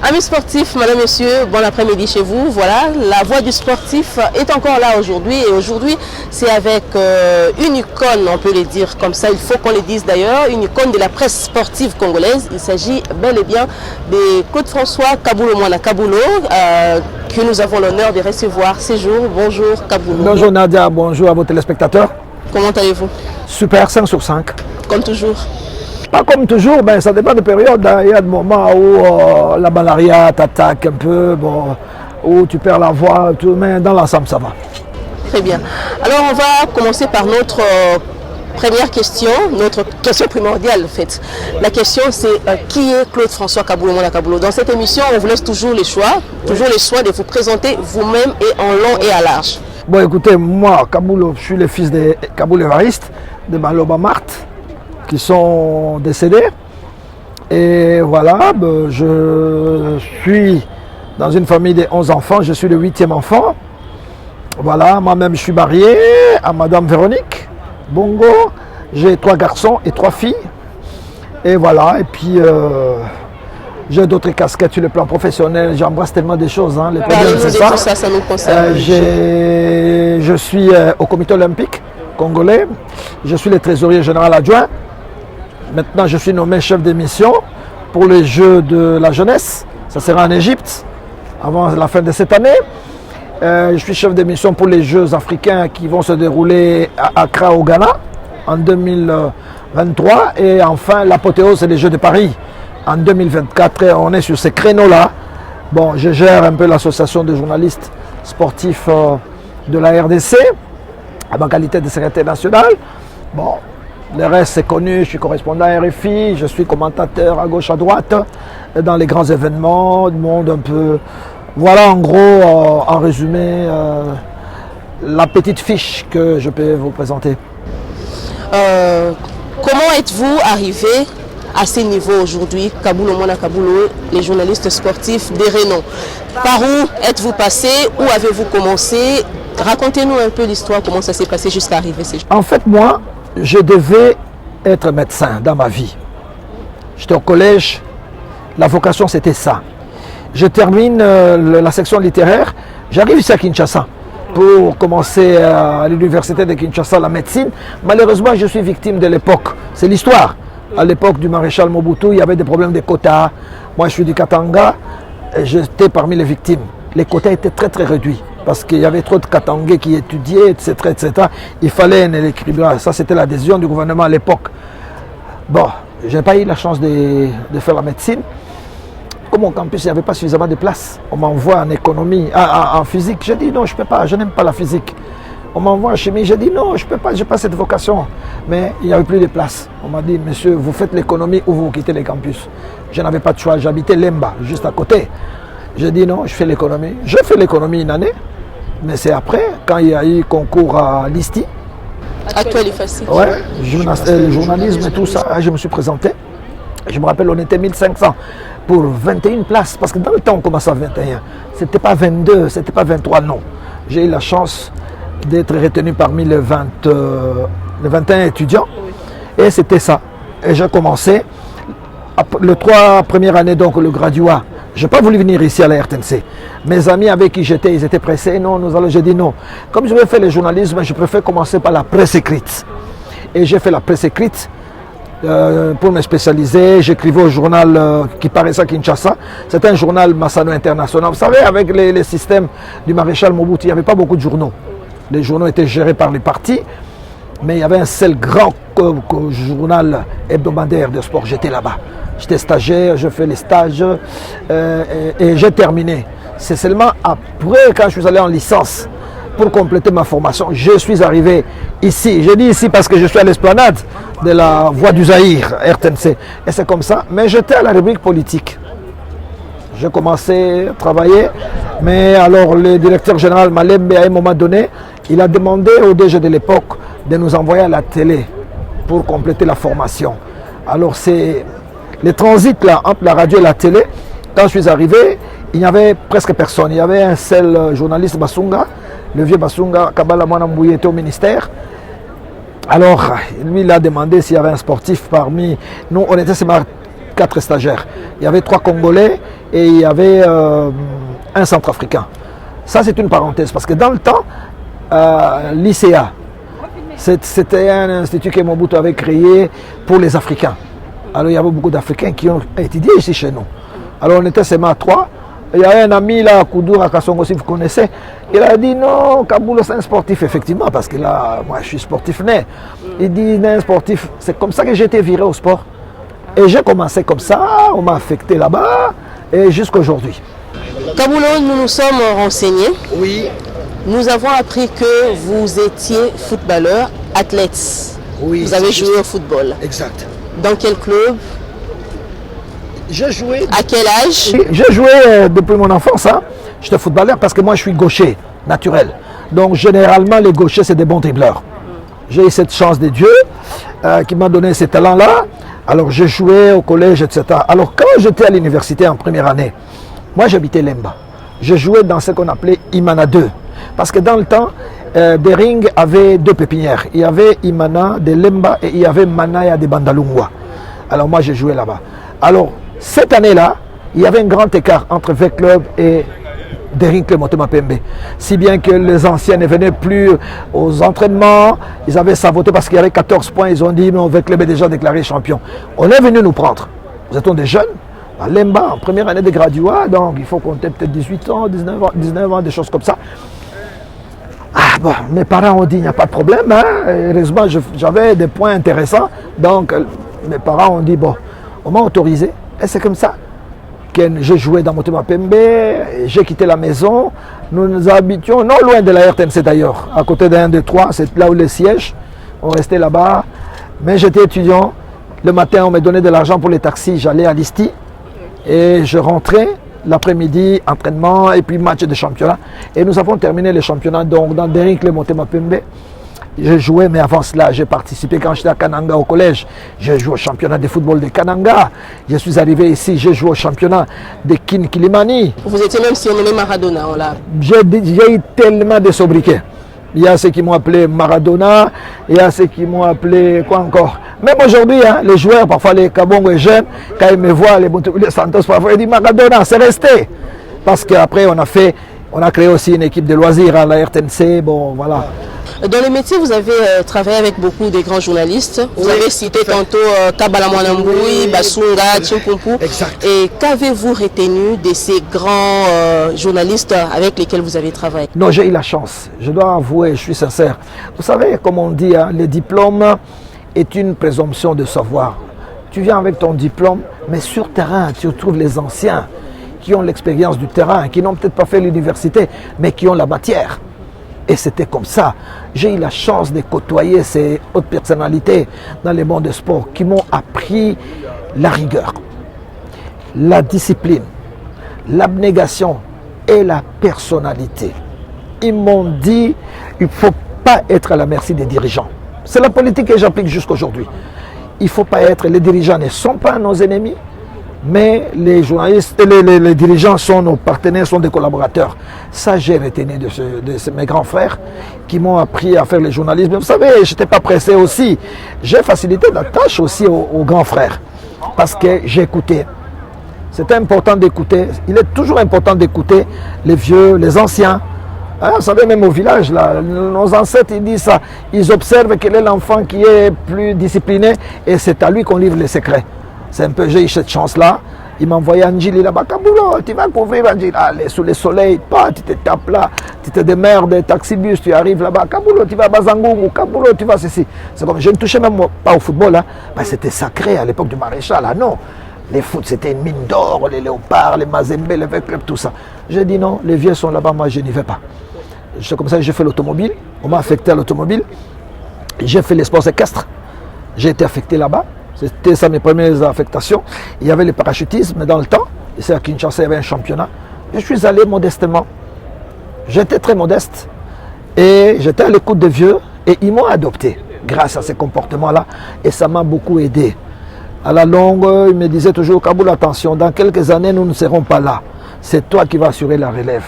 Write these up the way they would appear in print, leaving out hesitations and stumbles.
Amis sportifs, madame, monsieur, bon après-midi chez vous. Voilà, la voix du sportif est encore là aujourd'hui. Et aujourd'hui, c'est avec une icône, on peut le dire comme ça, il faut qu'on le dise d'ailleurs, une icône de la presse sportive congolaise. Il s'agit bel et bien de Claude François Kaboulo Mwana Kaboulo, que nous avons l'honneur de recevoir ces jours. Bonjour Kaboulo. Bonjour Nadia, bonjour à vos téléspectateurs. Comment allez-vous? Super, 5 sur 5. Comme toujours. Pas comme toujours, ben, ça dépend de période. Hein. Il y a des moments où la malaria t'attaque un peu, bon, où tu perds la voix, tout, mais dans l'ensemble ça va. Très bien. Alors on va commencer par notre première question, notre question primordiale en fait. La question c'est qui est Claude François Kaboulo Mwana Kaboulo? Dans cette émission, on vous laisse toujours les choix de vous présenter vous-même et en long et à large. Bon écoutez, moi, Kaboulo, je suis le fils de Kaboulo Évariste, de Maloba Marthe, qui sont décédés. Et voilà, je suis dans une famille de 11 enfants, je suis le 8e enfant. Voilà, moi-même je suis marié à Madame Véronique Bongo. J'ai 3 garçons et 3 filles. Et voilà, et puis j'ai d'autres casquettes sur le plan professionnel. J'embrasse tellement de choses, hein. Les problèmes, c'est ça. Ça nous concerne. Je suis au comité olympique congolais. Je suis le trésorier général adjoint. Maintenant, je suis nommé chef de mission pour les Jeux de la jeunesse. Ça sera en Égypte avant la fin de cette année. Je suis chef de mission pour les Jeux africains qui vont se dérouler à Accra au Ghana en 2023. Et enfin, l'apothéose, c'est les Jeux de Paris en 2024. Et on est sur ces créneaux-là. Bon, je gère un peu l'association de journalistes sportifs de la RDC à ma qualité de secrétaire national. Bon, le reste c'est connu, je suis correspondant à RFI, je suis commentateur à gauche à droite dans les grands événements du monde un peu. Voilà en gros, en résumé, la petite fiche que je peux vous présenter. Comment êtes-vous arrivé à ce niveau aujourd'hui, Kaboulo Mwana Kaboulo, les journalistes sportifs des renom? Par où êtes-vous passé? Où avez-vous commencé? Racontez-nous un peu l'histoire, comment ça s'est passé jusqu'à arriver ces jours. En fait, moi, je devais être médecin dans ma vie. J'étais au collège, la vocation c'était ça. Je termine la section littéraire, j'arrive ici à Kinshasa pour commencer à l'université de Kinshasa la médecine. Malheureusement, je suis victime de l'époque, c'est l'histoire. À l'époque du maréchal Mobutu, il y avait des problèmes de quotas. Moi, je suis du Katanga, j'étais parmi les victimes. Les quotas étaient très très réduits parce qu'il y avait trop de Katangais qui étudiaient, etc., etc. Il fallait un équilibrage. Ça, c'était la décision du gouvernement à l'époque. Bon, je n'ai pas eu la chance de faire la médecine. Comme au campus, il n'y avait pas suffisamment de place. On m'envoie en économie, en physique. J'ai dit non, je ne peux pas, je n'aime pas la physique. On m'envoie en chimie, j'ai dit non, je ne peux pas, je n'ai pas cette vocation. Mais il n'y avait plus de place. On m'a dit, monsieur, vous faites l'économie ou vous quittez les campus. Je n'avais pas de choix, j'habitais Lemba, juste à côté. J'ai dit non, je fais l'économie. Je fais l'économie une année, mais c'est après, quand il y a eu concours à l'ISTI. Actuel et facile. Ouais, le journalisme et tout ça, je me suis présenté. Je me rappelle, on était 1500 pour 21 places, parce que dans le temps, on commençait à 21. C'était pas 22, c'était pas 23, non. J'ai eu la chance d'être retenu parmi les 21 étudiants. Et c'était ça. Et j'ai commencé. Les 3 premières années, donc le graduat, je n'ai pas voulu venir ici à la RTNC. Mes amis avec qui j'étais, ils étaient pressés. Non, j'ai dit non. Comme je vais faire le journalisme, je préfère commencer par la presse écrite. Et j'ai fait la presse écrite pour me spécialiser. J'écrivais au journal qui paraissait à Kinshasa. C'était un journal Massano International. Vous savez, avec les systèmes du maréchal Mobutu, il n'y avait pas beaucoup de journaux. Les journaux étaient gérés par les partis. Mais il y avait un seul grand journal hebdomadaire de sport. J'étais là-bas. J'étais stagiaire, je fais les stages et j'ai terminé. C'est seulement après, quand je suis allé en licence pour compléter ma formation, je suis arrivé ici. Je dis ici parce que je suis à l'esplanade de la Voix du Zaïre, RTNC. Et c'est comme ça. Mais j'étais à la rubrique politique. J'ai commencé à travailler. Mais alors le directeur général Malembe, à un moment donné, il a demandé au DG de l'époque de nous envoyer à la télé pour compléter la formation. Alors c'est le transit là, entre la radio et la télé. Quand je suis arrivé, il n'y avait presque personne. Il y avait un seul journaliste, Basunga, le vieux Basunga, Kabala Mwanambouye était au ministère. Alors, lui, il a demandé s'il y avait un sportif parmi nous. On était 4 stagiaires. Il y avait 3 Congolais et il y avait un Centrafricain. Ça, c'est une parenthèse, parce que dans le temps, l'ICA, c'était un institut que Mobutu avait créé pour les Africains. Alors, il y avait beaucoup d'Africains qui ont étudié ici chez nous. Alors, on était seulement à 3. Il y a un ami là, Koudoura Kassongo, si vous connaissez, il a dit non, Kaboulo c'est un sportif, effectivement, parce que là, moi je suis sportif né. Il dit, un sportif, c'est comme ça que j'ai été viré au sport. Et j'ai commencé comme ça, on m'a affecté là-bas, et jusqu'à aujourd'hui. Kaboulo, nous nous sommes renseignés. Oui. Nous avons appris que vous étiez footballeur, athlète. Oui. Vous avez joué au football. Exact. Dans quel club? J'ai joué. À quel âge? J'ai joué depuis mon enfance. Hein. J'étais footballeur parce que moi je suis gaucher, naturel. Donc généralement les gauchers c'est des bons dribbleurs. J'ai eu cette chance de Dieu qui m'a donné ces talents-là. Alors j'ai joué au collège, etc. Alors quand j'étais à l'université en première année, moi j'habitais Lemba. Je jouais dans ce qu'on appelait Imana 2. Parce que dans le temps, Dering avait 2 pépinières. Il y avait Imana de Lemba et il y avait Manaya de Bandalungwa. Alors moi j'ai joué là-bas. Alors cette année-là, il y avait un grand écart entre V-Club et Dering Club Motema Pembe. Si bien que les anciens ne venaient plus aux entraînements, ils avaient saboté parce qu'il y avait 14 points, ils ont dit non, V-Club est déjà déclaré champion. On est venu nous prendre. Nous étions des jeunes, à Lemba, en première année de graduat, donc il faut compter peut-être 18 ans, 19 ans, des choses comme ça. Ah bon, mes parents ont dit il n'y a pas de problème, hein. Heureusement j'avais des points intéressants, donc mes parents ont dit bon, on m'a autorisé. Et c'est comme ça que j'ai joué dans Motema Pembe, j'ai quitté la maison. Nous nous habitions non loin de la RTNC d'ailleurs, à côté d'un, 2, 3, c'est là où les sièges. On restait là-bas. Mais j'étais étudiant. Le matin, on me donnait de l'argent pour les taxis. J'allais à l'Isti et je rentrais. L'après-midi, entraînement et puis match de championnat. Et nous avons terminé le championnat donc, dans Dering Club Motema Pembe. J'ai joué, mais avant cela, j'ai participé quand j'étais à Kananga au collège. J'ai joué au championnat de football de Kananga. Je suis arrivé ici, j'ai joué au championnat de Kin Kilimani. Vous étiez même surnommé Maradona, on l'a. J'ai eu tellement de sobriquets. Il y a ceux qui m'ont appelé Maradona, il y a ceux qui m'ont appelé quoi encore. Même aujourd'hui, hein, les joueurs, parfois les Kabongo et jeunes, quand ils me voient, les Santos, parfois ils disent Maradona, c'est resté. Parce qu'après, on a créé aussi une équipe de loisirs à la RTNC, bon voilà. Dans le métier, vous avez travaillé avec beaucoup de grands journalistes. Vous avez cité tantôt Kabala Mwanamboui, Basunga, Chimpumpu. Et qu'avez-vous retenu de ces grands journalistes avec lesquels vous avez travaillé? Non, j'ai eu la chance. Je dois avouer, je suis sincère. Vous savez, comme on dit, hein, le diplôme est une présomption de savoir. Tu viens avec ton diplôme, mais sur terrain, tu retrouves les anciens qui ont l'expérience du terrain, qui n'ont peut-être pas fait l'université, mais qui ont la matière. Et c'était comme ça. J'ai eu la chance de côtoyer ces hautes personnalités dans les mondes de sport qui m'ont appris la rigueur, la discipline, l'abnégation et la personnalité. Ils m'ont dit, il ne faut pas être à la merci des dirigeants. C'est la politique que j'applique jusqu'aujourd'hui. Il ne faut pas être, les dirigeants ne sont pas nos ennemis, mais les journalistes, les dirigeants sont nos partenaires, sont des collaborateurs. Ça, j'ai retenu de mes grands frères qui m'ont appris à faire le journalisme. Vous savez, je n'étais pas pressé aussi. J'ai facilité la tâche aussi aux grands frères parce que j'ai écouté. C'était important d'écouter. Il est toujours important d'écouter les vieux, les anciens. Hein, vous savez, même au village, là, nos ancêtres, ils disent ça. Ils observent quel est l'enfant qui est plus discipliné et c'est à lui qu'on livre les secrets. C'est un peu, j'ai eu cette chance-là. Il m'a envoyé Anjili là-bas. Kaboulo, tu vas couvrir Anjili. Allez, sous le soleil, pas, tu te tapes là. Tu te démerdes, taxibus, tu arrives là-bas. Kaboulo, tu vas à Bazangougou. Kaboulo, tu vas ceci. C'est comme, je ne touchais même pas au football. Hein. Ben, c'était sacré à l'époque du maréchal. Là, non. Les foot, c'était une mine d'or, les léopards, les mazembe, les V-Club, tout ça. J'ai dit non, les vieux sont là-bas, moi je n'y vais pas. C'est comme ça que j'ai fait l'automobile. On m'a affecté à l'automobile. J'ai fait les sports équestres. J'ai été affecté là-bas. C'était ça mes premières affectations. Il y avait le parachutisme dans le temps. Ici à Kinshasa, il y avait un championnat. Je suis allé modestement. J'étais très modeste. Et j'étais à l'écoute des vieux. Et ils m'ont adopté grâce à ces comportements-là. Et ça m'a beaucoup aidé. À la longue, ils me disaient toujours, Kaboul, attention, dans quelques années, nous ne serons pas là. C'est toi qui vas assurer la relève.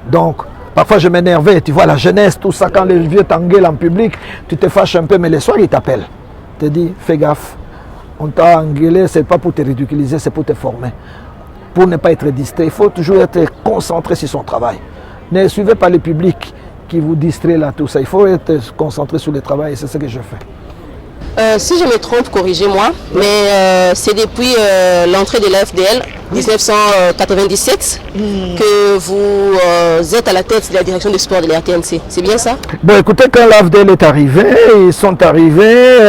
Donc, parfois je m'énervais. Tu vois, la jeunesse, tout ça, quand les vieux t'engueulent en public, tu te fâches un peu, mais les soirs, ils t'appellent. Ils te disent, fais gaffe. On t'a engueulé, ce n'est pas pour te ridiculiser, c'est pour te former. Pour ne pas être distrait, il faut toujours être concentré sur son travail. Ne suivez pas le public qui vous distrait là, tout ça. Il faut être concentré sur le travail et c'est ce que je fais. Si je me trompe, corrigez-moi, mais c'est depuis l'entrée de l'AFDL, 1997, que vous êtes à la tête de la direction du sport de la RTNC. C'est bien ça? Bon, écoutez, quand l'AFDL est arrivé, ils sont arrivés,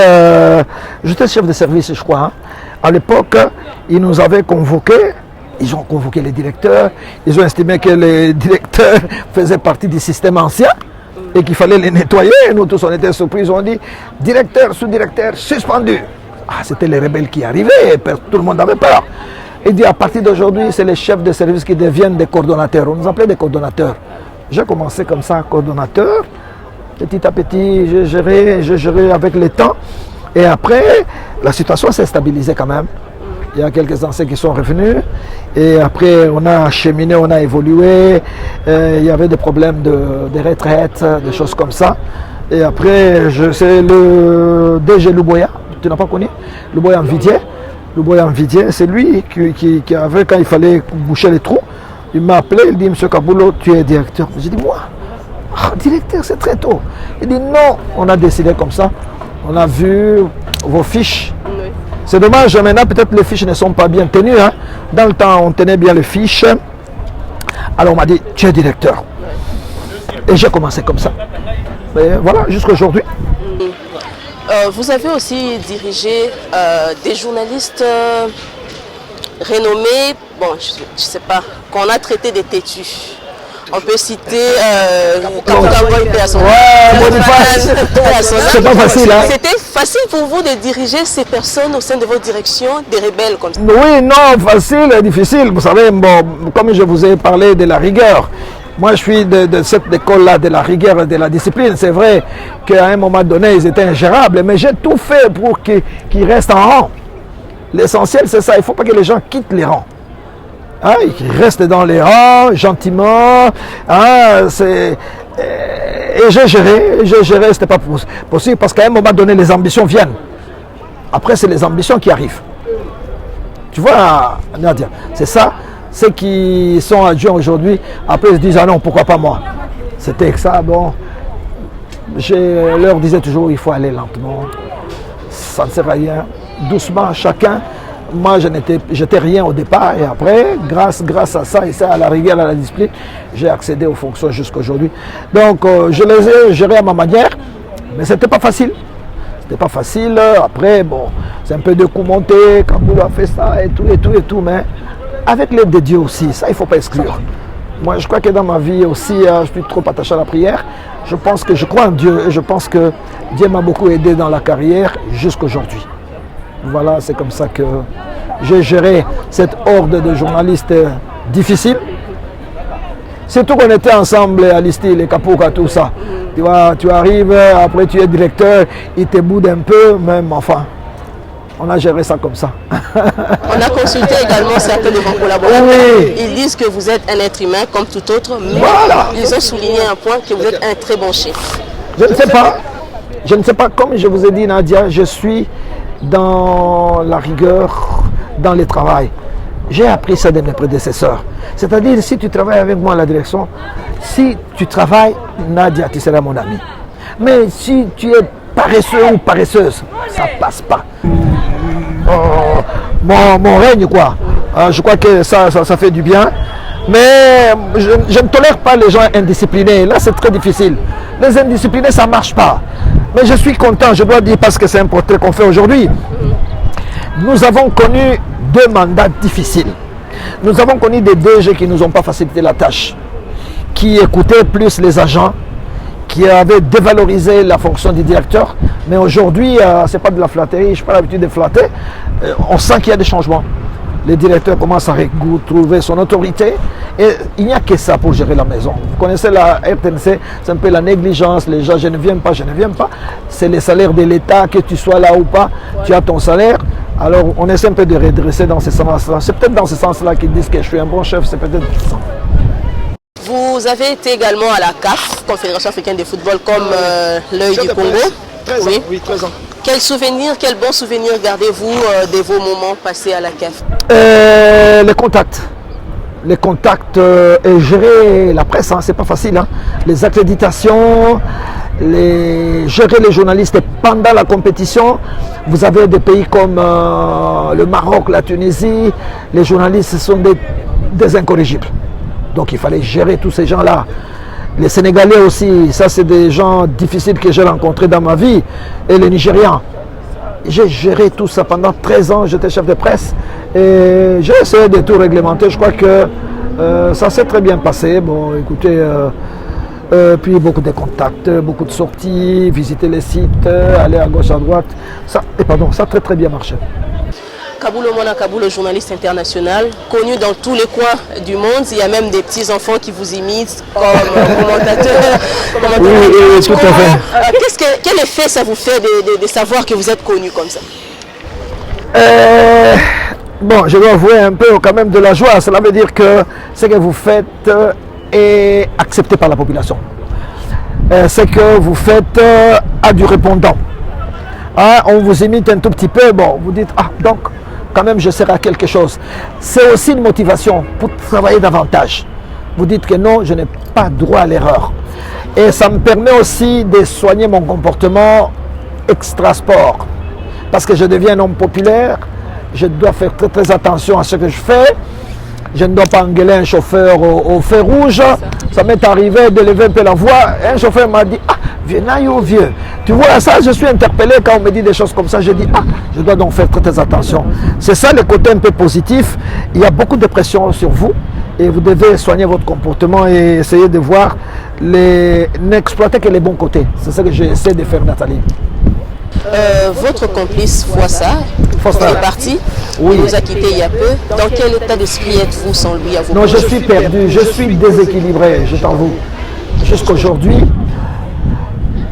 j'étais chef de service, je crois. Hein. À l'époque, ils nous avaient convoqués. Ils ont convoqué les directeurs, ils ont estimé que les directeurs faisaient partie du système ancien et qu'il fallait les nettoyer. Nous tous on était surpris, ils ont dit directeur, sous-directeur, suspendu. Ah, c'était les rebelles qui arrivaient, tout le monde avait peur. Il dit à partir d'aujourd'hui, c'est les chefs de service qui deviennent des coordonnateurs. On nous appelait des coordonnateurs. J'ai commencé comme ça, coordonnateur. Petit à petit, j'ai géré avec le temps. Et après, la situation s'est stabilisée quand même. Il y a quelques anciens qui sont revenus et après on a cheminé, on a évolué, il y avait des problèmes de retraite, des choses comme ça. Et après, c'est le DG Louboya, tu n'as pas connu? Louboya Envidier, c'est lui qui avait, quand il fallait boucher les trous, il m'a appelé, il dit, Monsieur Kabulo, tu es directeur. J'ai dit, moi, directeur, c'est très tôt. Il dit, non, on a décidé comme ça, on a vu vos fiches. C'est dommage, maintenant peut-être les fiches ne sont pas bien tenues. Hein. Dans le temps, on tenait bien les fiches. Alors on m'a dit, tu es directeur. Et j'ai commencé comme ça. Et voilà, jusqu'à aujourd'hui. Vous avez aussi dirigé des journalistes renommés, bon, je ne sais pas, qu'on a traité des têtus. On peut citer c'est pas facile. Hein? C'était facile pour vous de diriger ces personnes au sein de votre direction, des rebelles comme ça? Oui, non, facile et difficile. Vous savez, bon, comme je vous ai parlé de la rigueur, moi je suis de cette école-là, de la rigueur et de la discipline. C'est vrai qu'à un moment donné, ils étaient ingérables, mais j'ai tout fait pour qu'ils restent en rang. L'essentiel, c'est ça. Il ne faut pas que les gens quittent les rangs. Hein, ils restent dans les rangs, gentiment. Hein, et j'ai géré, ce n'était pas possible parce qu'à un moment donné, les ambitions viennent. Après, c'est les ambitions qui arrivent. Tu vois, Nadia, c'est ça. Ceux qui sont adjoints aujourd'hui, après ils se disent, ah non, pourquoi pas moi? C'était que ça, bon. Je leur disais toujours, il faut aller lentement. Ça ne sert à rien. Doucement, chacun. Moi, je n'étais rien au départ et après, grâce à ça et ça, à la rigueur, à la discipline, j'ai accédé aux fonctions jusqu'à aujourd'hui. Donc, je les ai gérés à ma manière, mais ce n'était pas facile. C'était pas facile. Après, bon, c'est un peu de coups montés, Kabulo a fait ça et tout, mais avec l'aide de Dieu aussi, ça, il ne faut pas exclure. Moi, je crois que dans ma vie aussi, je suis trop attaché à la prière. Je pense que je crois en Dieu et je pense que Dieu m'a beaucoup aidé dans la carrière jusqu'à aujourd'hui. Voilà, c'est comme ça que j'ai géré cette horde de journalistes difficiles. Surtout qu'on était ensemble à l'ISTI, les Kapouka, tout ça. Tu vois, tu arrives, après tu es directeur, ils te boudent un peu, même, enfin. On a géré ça comme ça. On a consulté également certains de vos collaborateurs. Oui. Ils disent que vous êtes un être humain comme tout autre, mais voilà. Ils ont souligné un point, que vous êtes un très bon chef. Je ne sais pas. Je ne sais pas, comme je vous ai dit, Nadia, je suis dans la rigueur, dans le travail. J'ai appris ça de mes prédécesseurs. C'est-à-dire, si tu travailles avec moi à la direction, si tu travailles, Nadia, tu seras mon ami. Mais si tu es paresseux ou paresseuse, ça ne passe pas. Mon règne, quoi. Je crois que ça fait du bien. Mais je ne tolère pas les gens indisciplinés. Là, c'est très difficile. Les indisciplinés, ça ne marche pas. Mais je suis content, je dois dire, parce que c'est un portrait qu'on fait aujourd'hui. Nous avons connu 2 mandats difficiles. Nous avons connu des DG qui ne nous ont pas facilité la tâche, qui écoutaient plus les agents, qui avaient dévalorisé la fonction du directeur. Mais aujourd'hui, ce n'est pas de la flatterie, je n'ai pas l'habitude de flatter. On sent qu'il y a des changements. Les directeurs commencent à retrouver son autorité. Et il n'y a que ça pour gérer la maison. Vous connaissez la RTNC, c'est un peu la négligence. Les gens, je ne viens pas. C'est les salaires de l'État, que tu sois là ou pas, tu as ton salaire. Alors on essaie un peu de redresser dans ce sens-là. C'est peut-être dans ce sens-là qu'ils disent que je suis un bon chef, c'est peut-être ça. Vous avez été également à la CAF, Confédération africaine de football, comme l'œil du Congo. 13 ans. Oui, 13 ans. Quel souvenir, quel bon souvenir gardez-vous de vos moments passés à la CAF? Les contacts. Les contacts et gérer la presse, hein, c'est pas facile. Hein. Les accréditations, gérer les journalistes pendant la compétition. Vous avez des pays comme le Maroc, la Tunisie. Les journalistes sont des incorrigibles. Donc il fallait gérer tous ces gens-là. Les Sénégalais aussi, ça c'est des gens difficiles que j'ai rencontrés dans ma vie. Et les Nigérians. J'ai géré tout ça pendant 13 ans, j'étais chef de presse et j'ai essayé de tout réglementer. Je crois que ça s'est très bien passé. Bon, écoutez, puis beaucoup de contacts, beaucoup de sorties, visiter les sites, aller à gauche, à droite. Ça a très très bien marché. Kaboulo Mwana Kaboulo, journaliste international, connu dans tous les coins du monde. Il y a même des petits-enfants qui vous imitent comme commentateurs. Oui, tout à fait. Quel effet ça vous fait de savoir que vous êtes connu comme ça? Bon, je dois avouer un peu quand même de la joie. Cela veut dire que ce que vous faites est accepté par la population. Ce que vous faites a du répondant. Ah, on vous imite un tout petit peu, bon, vous dites, ah, donc, quand même, je serai à quelque chose. C'est aussi une motivation pour travailler davantage. Vous dites que non, je n'ai pas droit à l'erreur. Et ça me permet aussi de soigner mon comportement extra-sport. Parce que je deviens un homme populaire, je dois faire très très attention à ce que je fais. Je ne dois pas engueuler un chauffeur au feu rouge. Ça m'est arrivé de lever un peu la voix. Un chauffeur m'a dit, ah, vieux naïo, vieux. Tu vois, ça, je suis interpellé quand on me dit des choses comme ça. Je dis, ah, je dois donc faire très, très attention. C'est ça le côté un peu positif. Il y a beaucoup de pression sur vous et vous devez soigner votre comportement et essayer de voir n'exploiter que les bons côtés. C'est ça que j'essaie de faire, Nathalie. Votre complice Foissa est parti, oui. Il nous a quittés il y a peu. Dans quel état d'esprit êtes-vous sans lui à vous? Non, je suis perdu, je suis déséquilibré, je t'avoue. Jusqu'aujourd'hui,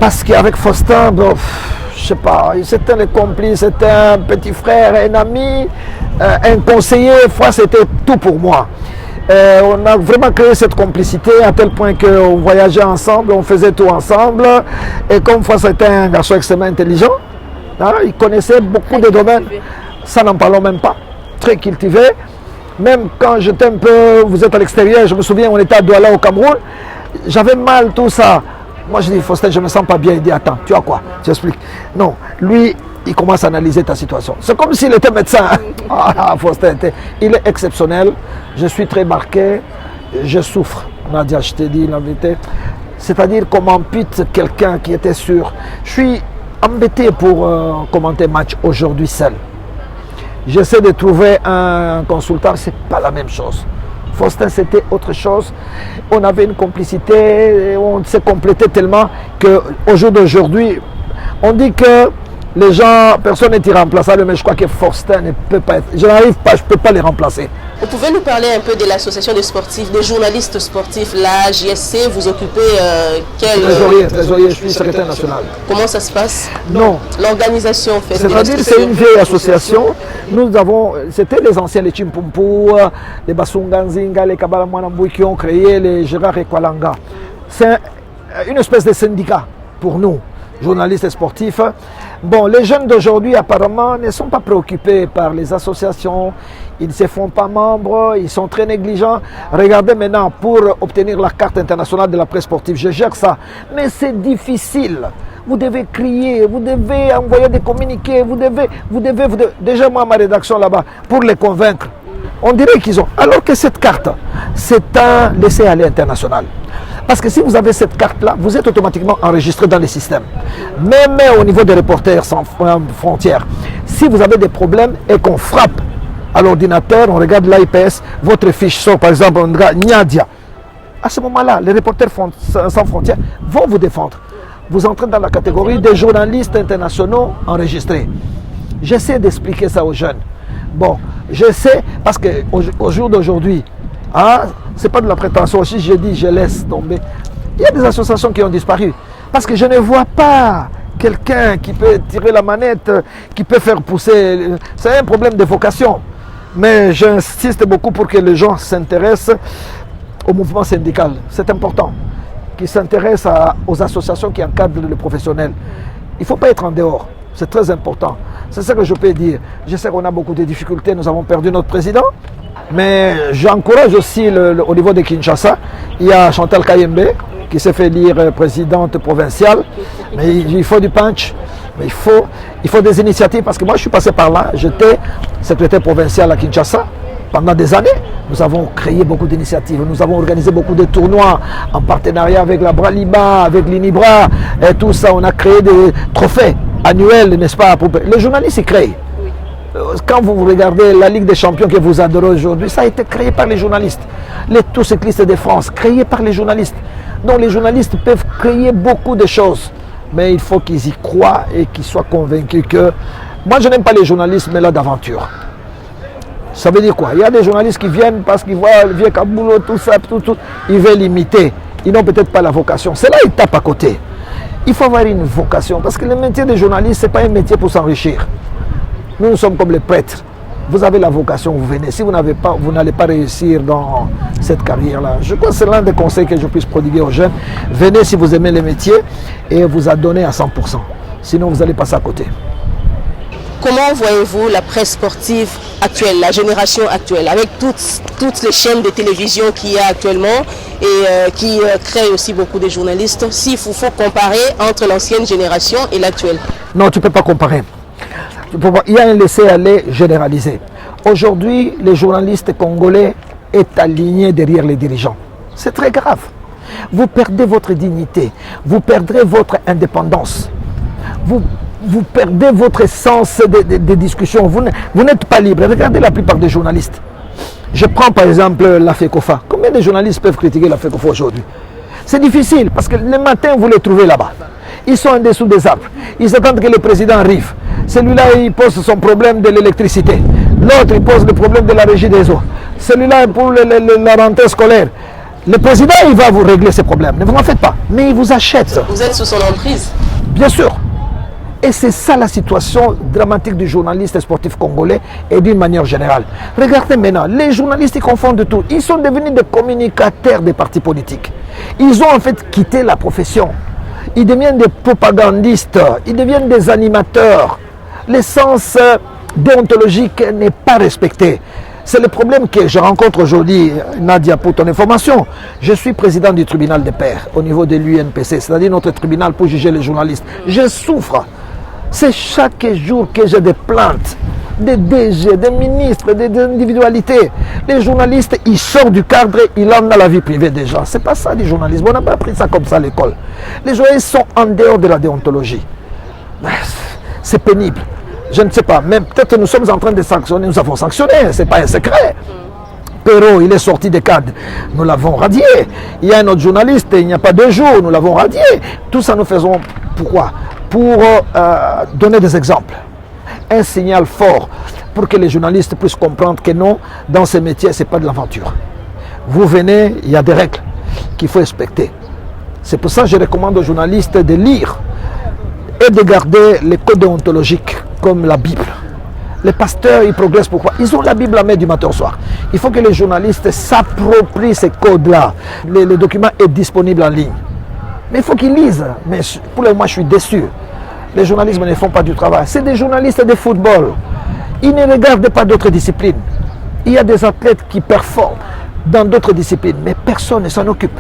parce qu'avec Faustin, bon, je sais pas, c'était un complice, c'était un petit frère, un ami, un conseiller. Fois, c'était tout pour moi. On a vraiment créé cette complicité à tel point qu'on voyageait ensemble, on faisait tout ensemble. Et comme fois c'était un garçon extrêmement intelligent, hein, il connaissait beaucoup de domaines, ça n'en parlons même pas, très cultivé. Même quand j'étais un peu, vous êtes à l'extérieur, je me souviens, on était à Douala au Cameroun, j'avais mal tout ça. Moi je dis, Faustin, je ne me sens pas bien. Il dit, attends, tu as quoi? J'explique. Non, lui, il commence à analyser ta situation. C'est comme s'il était médecin. Ah, Faustin, il est exceptionnel. Je suis très marqué. Je souffre. Nadia, je t'ai dit la vérité. C'est-à-dire qu'on m'ampute quelqu'un qui était sûr. Je suis embêté pour commenter match aujourd'hui seul. J'essaie de trouver un consultant. Ce n'est pas la même chose. Faustin, c'était autre chose. On avait une complicité. On s'est complété tellement qu'au jour d'aujourd'hui, on dit que les gens, personne n'est irremplaçable, mais je crois que Faustin ne peut pas être. Je n'arrive pas, je ne peux pas les remplacer. Vous pouvez nous parler un peu de l'association des sportifs, des journalistes sportifs, la JSC, vous occupez quel... Trésorier, je suis secrétaire national. Comment ça se passe? Non. L'organisation fait. C'est-à-dire c'est une vieille association. Nous avons, c'était les anciens, les Chimpumpu, les Basunganzinga, les Kabalamwanambou qui ont créé les Gérard Ekwalanga. C'est une espèce de syndicat pour nous, journalistes et sportifs. Bon, les jeunes d'aujourd'hui, apparemment, ne sont pas préoccupés par les associations. Ils ne se font pas membres, ils sont très négligents. Regardez maintenant, pour obtenir la carte internationale de la presse sportive, je gère ça. Mais c'est difficile. Vous devez crier, vous devez envoyer des communiqués, vous devez. Déjà, moi, ma rédaction là-bas, pour les convaincre, on dirait qu'ils ont. Alors que cette carte, c'est un laisser-aller international. Parce que si vous avez cette carte-là, vous êtes automatiquement enregistré dans les systèmes. Même au niveau des Reporters sans frontières, si vous avez des problèmes et qu'on frappe à l'ordinateur, on regarde l'IPS, votre fiche sort, par exemple, on regarde Niadia. À ce moment-là, les Reporters sans frontières vont vous défendre. Vous entrez dans la catégorie des journalistes internationaux enregistrés. J'essaie d'expliquer ça aux jeunes. Bon, je sais, parce qu'au jour d'aujourd'hui, hein, ce n'est pas de la prétention aussi, je dis, je laisse tomber. Il y a des associations qui ont disparu. Parce que je ne vois pas quelqu'un qui peut tirer la manette, qui peut faire pousser. C'est un problème de vocation. Mais j'insiste beaucoup pour que les gens s'intéressent au mouvement syndical. C'est important. Qu'ils s'intéressent aux associations qui encadrent le professionnel. Il ne faut pas être en dehors. C'est très important. C'est ça que je peux dire. Je sais qu'on a beaucoup de difficultés. Nous avons perdu notre président. Mais j'encourage aussi au niveau de Kinshasa. Il y a Chantal Kayembe qui s'est fait élire présidente provinciale. Mais il faut du punch. Mais il faut des initiatives. Parce que moi, je suis passé par là. J'étais secrétaire provincial à Kinshasa pendant des années. Nous avons créé beaucoup d'initiatives. Nous avons organisé beaucoup de tournois en partenariat avec la Braliba, avec l'Inibra et tout ça. On a créé des trophées annuels, n'est-ce pas? Les journalistes, ils créent. Quand vous regardez la Ligue des Champions que vous adorez aujourd'hui, ça a été créé par les journalistes. Les Tours cyclistes de France, créés par les journalistes. Donc les journalistes peuvent créer beaucoup de choses. Mais il faut qu'ils y croient et qu'ils soient convaincus que... Moi, je n'aime pas les journalistes, mais là d'aventure. Ça veut dire quoi? Il y a des journalistes qui viennent parce qu'ils voient le vieux Kaboulot, tout ça, tout. Ils veulent imiter. Ils n'ont peut-être pas la vocation. C'est là qu'ils tapent à côté. Il faut avoir une vocation. Parce que le métier de journaliste, ce n'est pas un métier pour s'enrichir. Nous sommes comme les prêtres. Vous avez la vocation, vous venez. Si vous n'avez pas, vous n'allez pas réussir dans cette carrière-là. Je crois que c'est l'un des conseils que je puisse prodiguer aux jeunes. Venez si vous aimez les métiers et vous adonnez à 100%. Sinon, vous allez passer à côté. Comment voyez-vous la presse sportive actuelle, la génération actuelle, avec toutes les chaînes de télévision qu'il y a actuellement et qui créent aussi beaucoup de journalistes, s'il faut comparer entre l'ancienne génération et l'actuelle? Non, tu ne peux pas comparer. Il y a un laisser-aller généralisé. Aujourd'hui, les journalistes congolais est aligné derrière les dirigeants. C'est très grave. Vous perdez votre dignité, vous perdrez votre indépendance, vous perdez votre sens de discussion, vous n'êtes pas libre. Regardez la plupart des journalistes. Je prends par exemple la FECOFA. Combien de journalistes peuvent critiquer la FECOFA aujourd'hui? C'est difficile parce que le matin, vous les trouvez là-bas. Ils sont en dessous des arbres. Ils attendent que le président arrive. Celui-là, il pose son problème de l'électricité. L'autre, il pose le problème de la régie des eaux. Celui-là, pour la rentrée scolaire. Le président, il va vous régler ces problèmes. Ne vous en faites pas. Mais il vous achète. Vous êtes sous son emprise? Bien sûr. Et c'est ça la situation dramatique du journaliste sportif congolais et d'une manière générale. Regardez maintenant, les journalistes, ils confondent tout. Ils sont devenus des communicateurs des partis politiques. Ils ont en fait quitté la profession. Ils deviennent des propagandistes, ils deviennent des animateurs. L'essence déontologique n'est pas respectée. C'est le problème que je rencontre aujourd'hui, Nadia, pour ton information. Je suis président du tribunal des pairs au niveau de l'UNPC, c'est-à-dire notre tribunal pour juger les journalistes. Je souffre. C'est chaque jour que j'ai des plaintes, des DG, des ministres, des individualités. Les journalistes, ils sortent du cadre, ils entrent dans la vie privée des gens. C'est pas ça du journalisme. On n'a pas appris ça comme ça à l'école. Les journalistes sont en dehors de la déontologie. C'est pénible. Je ne sais pas, même peut-être nous sommes en train de sanctionner. Nous avons sanctionné, ce n'est pas un secret. Perrault, il est sorti des cadres. Nous l'avons radié. Il y a un autre journaliste, il n'y a pas 2 jours, nous l'avons radié. Tout ça, nous faisons pourquoi? Pour donner des exemples. Un signal fort pour que les journalistes puissent comprendre que non, dans ces métiers, ce n'est pas de l'aventure. Vous venez, il y a des règles qu'il faut respecter. C'est pour ça que je recommande aux journalistes de lire et de garder les codes déontologiques comme la Bible. Les pasteurs, ils progressent pourquoi? Ils ont la Bible à main du matin au soir. Il faut que les journalistes s'approprient ces codes-là. Le document est disponible en ligne. Mais il faut qu'ils lisent. Mais pour le moment, je suis déçu. Les journalistes ne font pas du travail. C'est des journalistes de football. Ils ne regardent pas d'autres disciplines. Il y a des athlètes qui performent dans d'autres disciplines, mais personne ne s'en occupe.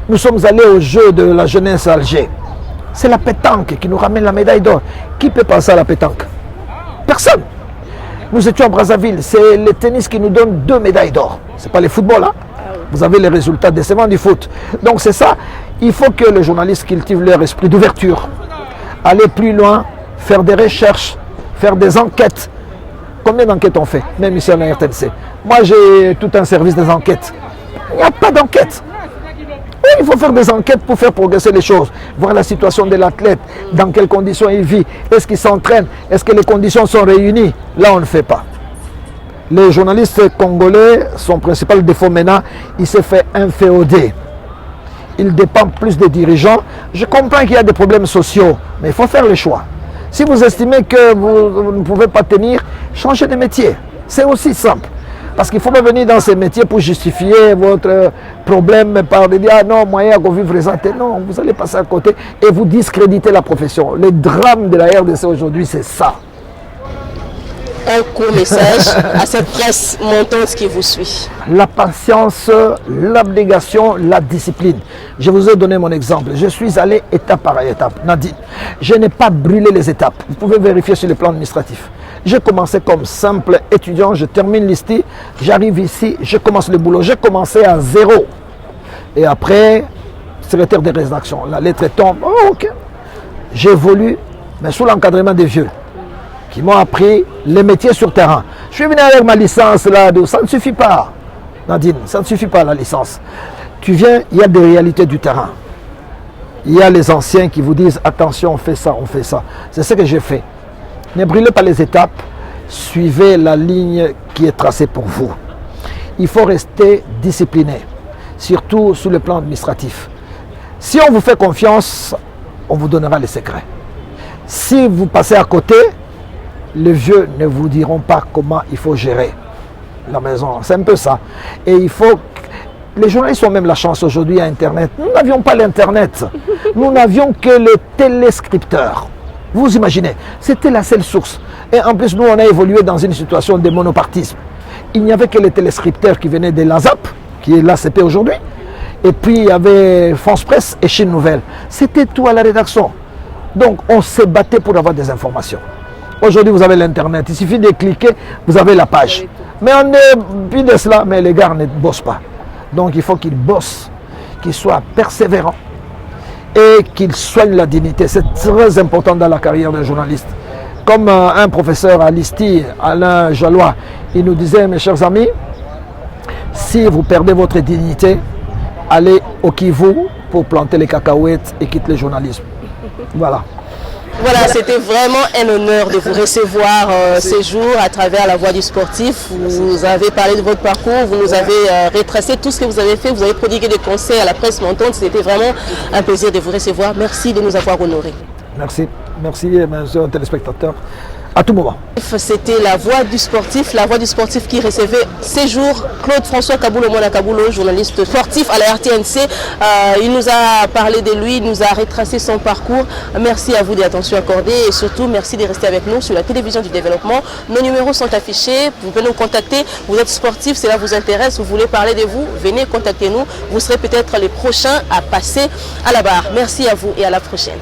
Nous sommes allés au jeu de la jeunesse à Alger. C'est la pétanque qui nous ramène la médaille d'or. Qui peut penser à la pétanque? Personne. Nous étions à Brazzaville. C'est le tennis qui nous donne 2 médailles d'or. Ce n'est pas le football, hein? Vous avez les résultats décevants du foot. Donc c'est ça. Il faut que les journalistes cultivent leur esprit d'ouverture. Aller plus loin, faire des recherches, faire des enquêtes. Combien d'enquêtes on fait, même ici à la RTNC? Moi, j'ai tout un service des enquêtes. Il n'y a pas d'enquête. Oui, il faut faire des enquêtes pour faire progresser les choses. Voir la situation de l'athlète, dans quelles conditions il vit, est-ce qu'il s'entraîne, est-ce que les conditions sont réunies. Là, on ne fait pas. Les journalistes congolais, son principal défaut maintenant, il s'est fait inféoder. Il dépend plus des dirigeants. Je comprends qu'il y a des problèmes sociaux, mais il faut faire le choix. Si vous estimez que vous ne pouvez pas tenir, changez de métier. C'est aussi simple. Parce qu'il ne faut pas venir dans ces métiers pour justifier votre problème par dire ah non, moi, vous vivre présenté. Non, vous allez passer à côté et vous discréditer la profession. Le drame de la RDC aujourd'hui, c'est ça. Un court message à cette presse montante qui vous suit. La patience, l'abnégation, la discipline. Je vous ai donné mon exemple. Je suis allé étape par étape. Nadine, je n'ai pas brûlé les étapes. Vous pouvez vérifier sur le plan administratif. J'ai commencé comme simple étudiant, je termine l'ISTI, j'arrive ici, je commence le boulot. J'ai commencé à zéro. Et après, secrétaire de rédaction, la lettre tombe. Oh, ok. J'évolue, mais sous l'encadrement des vieux qui m'ont appris les métiers sur terrain. Je suis venu avec ma licence là, ça ne suffit pas. Nadine, ça ne suffit pas la licence. Tu viens, il y a des réalités du terrain. Il y a les anciens qui vous disent attention, on fait ça, on fait ça. C'est ce que j'ai fait. Ne brûlez pas les étapes, suivez la ligne qui est tracée pour vous. Il faut rester discipliné, surtout sur le plan administratif. Si on vous fait confiance, on vous donnera les secrets. Si vous passez à côté, les vieux ne vous diront pas comment il faut gérer la maison. C'est un peu ça. Et il faut... Les journalistes ont même la chance aujourd'hui à Internet. Nous n'avions pas l'Internet. Nous n'avions que les téléscripteurs. Vous imaginez, c'était la seule source. Et en plus, nous, on a évolué dans une situation de monopartisme. Il n'y avait que les téléscripteurs qui venaient de l'ASAP, qui est l'ACP aujourd'hui. Et puis, il y avait France Presse et Chine Nouvelle. C'était tout à la rédaction. Donc, on se battait pour avoir des informations. Aujourd'hui, vous avez l'Internet. Il suffit de cliquer, vous avez la page. Mais on est plus de cela, mais les gars ne bossent pas. Donc, il faut qu'ils bossent, qu'ils soient persévérants et qu'ils soignent la dignité. C'est très important dans la carrière d'un journaliste. Comme un professeur à l'ISTI, Alain Jalois, il nous disait, mes chers amis, si vous perdez votre dignité, allez au Kivu pour planter les cacahuètes et quitter le journalisme. Voilà. Voilà, c'était vraiment un honneur de vous recevoir ces jours à travers la Voix du Sportif. Vous avez parlé de votre parcours, vous nous avez retracé tout ce que vous avez fait, vous avez prodigué des conseils à la presse montante. C'était vraiment un plaisir de vous recevoir. Merci de nous avoir honorés. Merci. Merci, mes chers téléspectateurs. À tout moment. C'était la Voix du Sportif qui recevait ces jours Claude-François Kaboulo Mwana Kaboulo, journaliste sportif à la RTNC. Il nous a parlé de lui, il nous a retracé son parcours. Merci à vous de l'attention accordée et surtout merci de rester avec nous sur la télévision du développement. Nos numéros sont affichés, vous pouvez nous contacter. Vous êtes sportif, cela vous intéresse, vous voulez parler de vous, venez contacter nous. Vous serez peut-être les prochains à passer à la barre. Merci à vous et à la prochaine.